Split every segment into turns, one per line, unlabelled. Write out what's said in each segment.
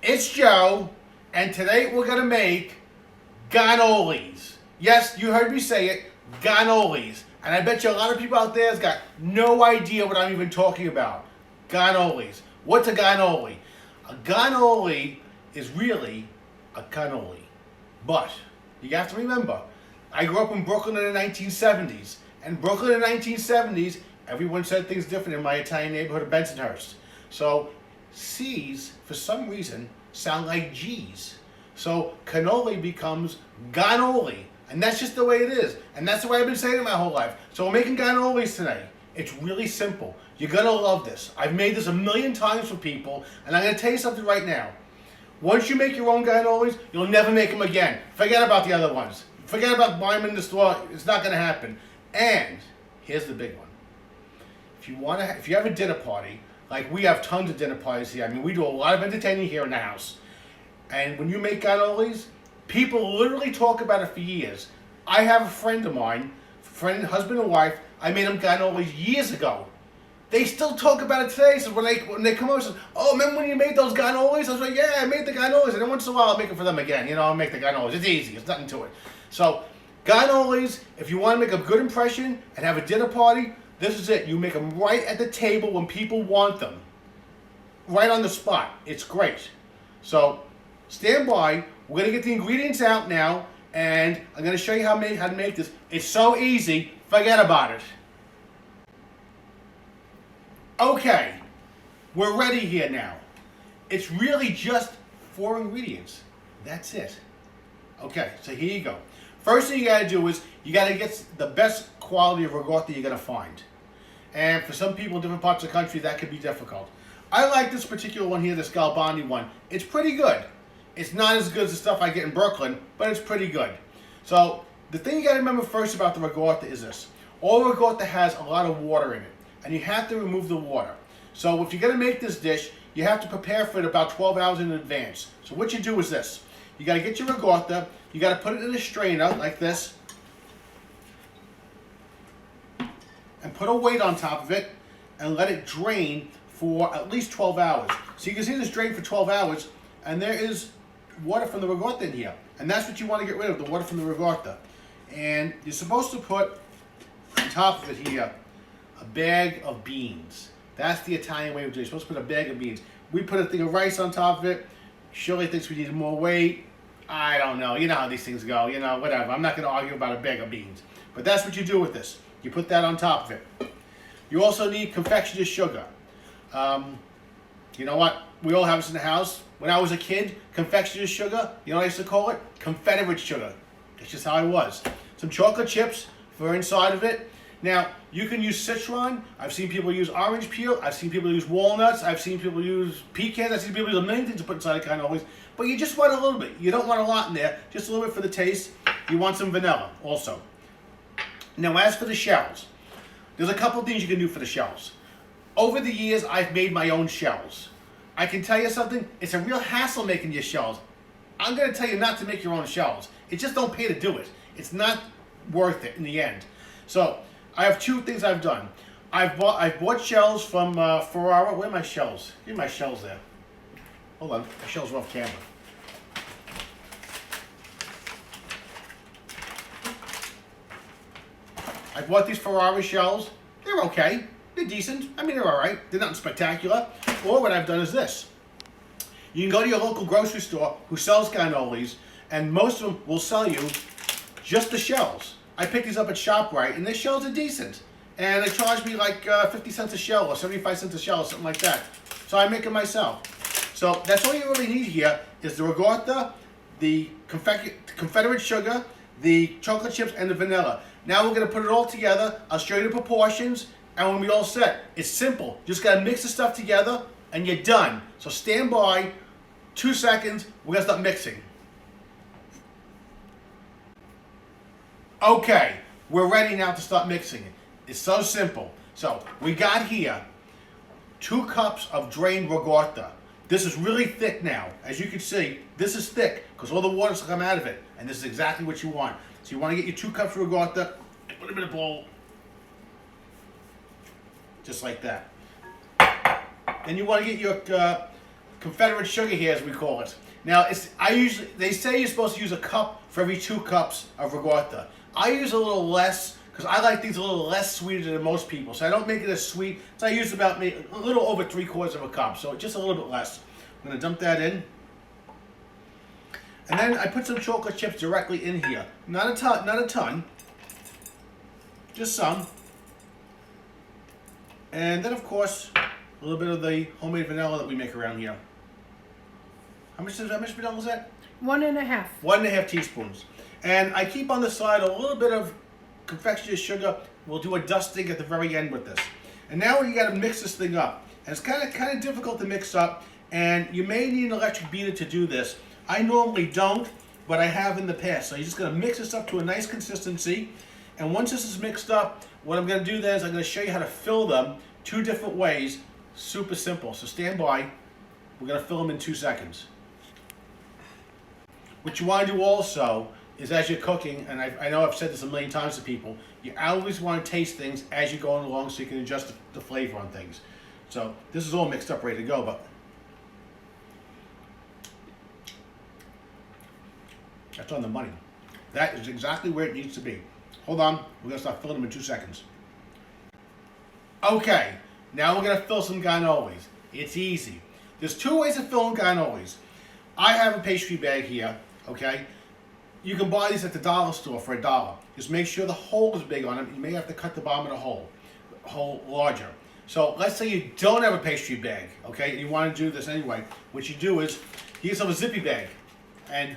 It's Joe, and today we're gonna make gannolis. Yes, you heard me say it, gannolis. And I bet you a lot of people out there has got no idea what I'm even talking about. Gannolis. What's a gannoli? A gannoli is really a cannoli. But you have to remember, I grew up in Brooklyn in the 1970s. And Brooklyn in the 1970s, everyone said things different in my Italian neighborhood of Bensonhurst. So C's, for some reason, sound like G's. So cannoli becomes gannoli. And that's just the way it is. And that's the way I've been saying it my whole life. So we're making gannolis today. It's really simple. You're gonna love this. I've made this a million times for people, and I'm gonna tell you something right now. Once you make your own gannolis, you'll never make them again. Forget about the other ones. Forget about buying them in the store. It's not gonna happen. And here's the big one. If you have a dinner party, like we have tons of dinner parties here. I mean, we do a lot of entertaining here in the house. And when you make gannolis, people literally talk about it for years. I have a friend of mine, husband and wife, I made them gannolis years ago. They still talk about it today. So when they come over and say, oh, remember when you made those gannolis? I was like, yeah, I made the gannolis. And then once in a while I'll make it for them again. I'll make the gannolis. It's easy. It's nothing to it. So gannolis, if you want to make a good impression and have a dinner party, this is it. You make them right at the table when people want them. Right on the spot. It's great. So stand by. We're going to get the ingredients out now, and I'm going to show you how to make this. It's so easy, forget about it. Okay, we're ready here now. It's really just 4 ingredients. That's it. Okay, so here you go. First thing you got to do is you got to get the best quality of ricotta you're going to find. And for some people in different parts of the country, that could be difficult. I like this particular one here, this Galbani one. It's pretty good. It's not as good as the stuff I get in Brooklyn, but it's pretty good. So the thing you got to remember first about the ricotta is this. All ricotta has a lot of water in it, and you have to remove the water. So if you're going to make this dish, you have to prepare for it about 12 hours in advance. So what you do is this. You got to get your ricotta, you got to put it in a strainer like this, and put a weight on top of it, and let it drain for at least 12 hours. So you can see this drain for 12 hours, and there is water from the ricotta in here. And that's what you want to get rid of, the water from the ricotta. And you're supposed to put on top of it here a bag of beans. That's the Italian way of doing it. You're supposed to put a bag of beans. We put a thing of rice on top of it. Shirley thinks we need more weight. I don't know. You know how these things go. Whatever. I'm not going to argue about a bag of beans. But that's what you do with this. You put that on top of it. You also need confectioner's sugar. You know what? We all have this in the house. When I was a kid, confectioner's sugar, you know what I used to call it? Confederate sugar. That's just how I was. Some chocolate chips for inside of it. Now, you can use citron. I've seen people use orange peel. I've seen people use walnuts. I've seen people use pecans. I've seen people use a million things to put inside a cannolis. But you just want a little bit. You don't want a lot in there. Just a little bit for the taste. You want some vanilla also. Now, as for the shells, there's a couple of things you can do for the shells. Over the years, I've made my own shells. I can tell you something, it's a real hassle making your shells. I'm going to tell you not to make your own shells. It just don't pay to do it. It's not worth it in the end. So, I have 2 things I've done. I've bought shells from Ferrara. Where are my shells? Here are my shells there. Hold on, my shells are off camera. I bought these Ferrara shells. They're okay. They're decent. I mean, they're all right. They're nothing spectacular. Or what I've done is this. You can go to your local grocery store who sells gannolis, and most of them will sell you just the shells. I picked these up at ShopRite, and their shells are decent. And they charge me like 50 cents a shell or 75 cents a shell or something like that. So I make them myself. So that's all you really need here is the ricotta, the Confederate sugar, the chocolate chips, and the vanilla. Now we're going to put it all together. I'll show you the proportions, and when we're all set, it's simple. Just got to mix the stuff together, and you're done. So stand by, 2 seconds, we're going to start mixing. Okay, we're ready now to start mixing it. It's so simple. So we got here 2 cups of drained ricotta. This is really thick now. As you can see, this is thick because all the water's come out of it. And this is exactly what you want. So you want to get your 2 cups of ricotta, put them in a bowl. Just like that. Then you want to get your Confederate sugar here, as we call it. Now, they say you're supposed to use a cup for every 2 cups of regatta. I use a little less because I like these a little less sweeter than most people. So I don't make it as sweet. So I use about a little over 3/4 of a cup. So just a little bit less. I'm gonna dump that in. And then I put some chocolate chips directly in here. Not a ton. Just some. And then of course, a little bit of the homemade vanilla that we make around here. How much vanilla is that?
1.5.
1.5 teaspoons. And I keep on the side a little bit of confectioner's sugar. We'll do a dusting at the very end with this. And now you got to mix this thing up. And it's kind of difficult to mix up. And you may need an electric beater to do this. I normally don't, but I have in the past. So you're just going to mix this up to a nice consistency. And once this is mixed up, what I'm going to do then is I'm going to show you how to fill them 2 different ways. Super simple. So stand by. We're going to fill them in 2 seconds. What you want to do also is as you're cooking, and I know I've said this a million times to people, you always want to taste things as you're going along so you can adjust the flavor on things. So this is all mixed up, ready to go, but that's on the money. That is exactly where it needs to be. Hold on, we're going to start filling them in 2 seconds. Okay, now we're going to fill some cannolis. It's easy. There's 2 ways of filling cannolis. I have a pastry bag here, okay? You can buy these at the dollar store for $1. Just make sure the hole is big on them. You may have to cut the bottom of the hole larger. So let's say you don't have a pastry bag, okay, and you want to do this anyway. What you do is, you use a zippy bag and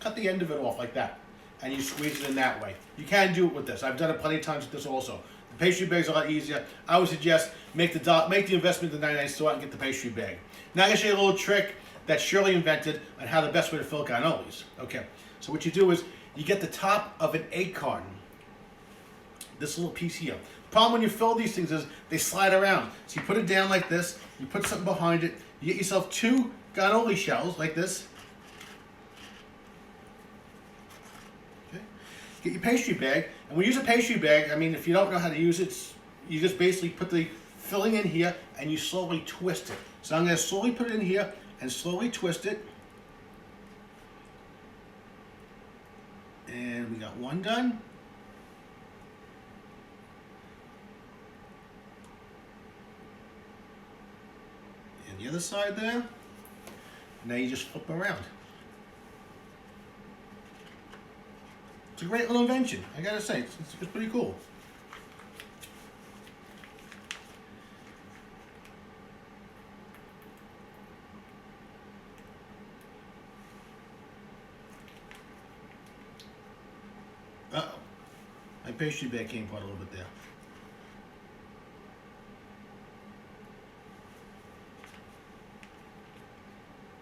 cut the end of it off like that. And you squeeze it in that way. You can do it with this. I've done it plenty of times with this also. The pastry bag's a lot easier. I would suggest make the investment in the 99 cent store and get the pastry bag. Now I'm going to show you a little trick that Shirley invented on how the best way to fill cannolis. Okay, so what you do is you get the top of an egg carton, this little piece here. The problem when you fill these things is they slide around. So you put it down like this, you put something behind it, you get yourself 2 cannoli shells like this. Okay. Get your pastry bag, and when you use a pastry bag, I mean, if you don't know how to use it, you just basically put the filling in here and you slowly twist it. So I'm going to slowly put it in here and slowly twist it. And we got 1 done. And the other side there. Now you just flip them around. It's a great little invention. I gotta say, it's pretty cool. Uh-oh. My pastry bag came apart a little bit there.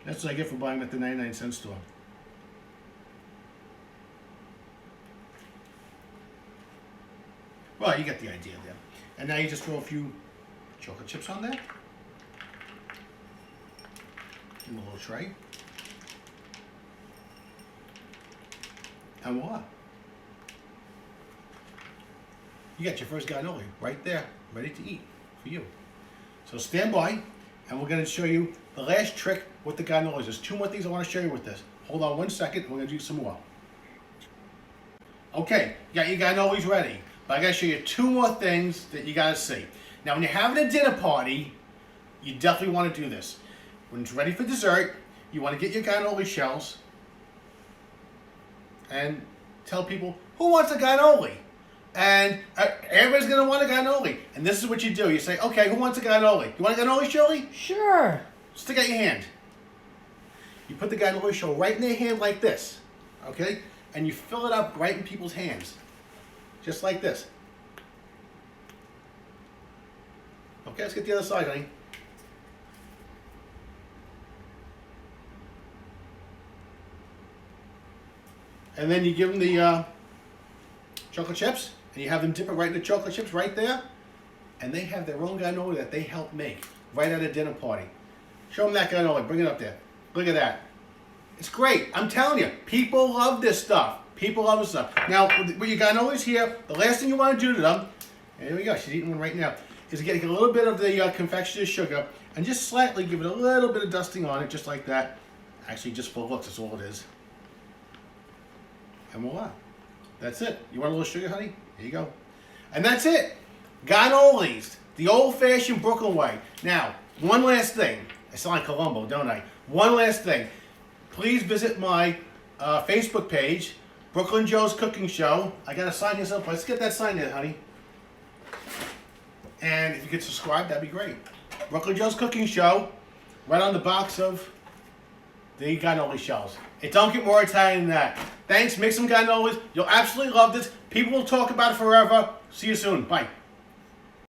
That's what I get for buying at the 99 cent store. Well, you get the idea there. And now you just throw a few chocolate chips on there. In a little tray. And voila. You got your first cannoli right there, ready to eat for you. So stand by, and we're going to show you the last trick with the cannolis. There's 2 more things I want to show you with this. Hold on 1 second, we're going to do some more. Okay, you got your cannolis ready, but I got to show you 2 more things that you got to see. Now, when you're having a dinner party, you definitely want to do this. When it's ready for dessert, you want to get your cannoli shells and tell people, who wants a cannoli? And everybody's going to want a cannoli. And this is what you do. You say, okay, who wants a cannoli? You want a cannoli, Shirley?
Sure.
Stick out your hand. You put the cannoli shell right in their hand like this, okay? And you fill it up right in people's hands. Just like this. Okay, let's get the other side, honey. And then you give them the chocolate chips, and you have them dip it right in the chocolate chips right there, and they have their own cannoli that they help make right at a dinner party. Show them that cannoli. Bring it up there. Look at that. It's great. I'm telling you, people love this stuff. People love this stuff. Now, with your cannolis here, the last thing you want to do to them, and here we go, she's eating one right now, is get a little bit of the confectioner's sugar, and just slightly give it a little bit of dusting on it, just like that. Actually, just for looks, that's all it is. And voila. That's it. You want a little sugar, honey? Here you go. And that's it. Cannolis, the old-fashioned Brooklyn way. Now, one last thing. I sound like Columbo, don't I? One last thing. Please visit my Facebook page, Brooklyn Joe's Cooking Show. I gotta sign this up. Let's get that signed in, honey. And if you could subscribe, that'd be great. Brooklyn Joe's Cooking Show, right on the box of the cannoli shells. It don't get more Italian than that. Thanks, make some cannolis. You'll absolutely love this. People will talk about it forever. See you soon. Bye.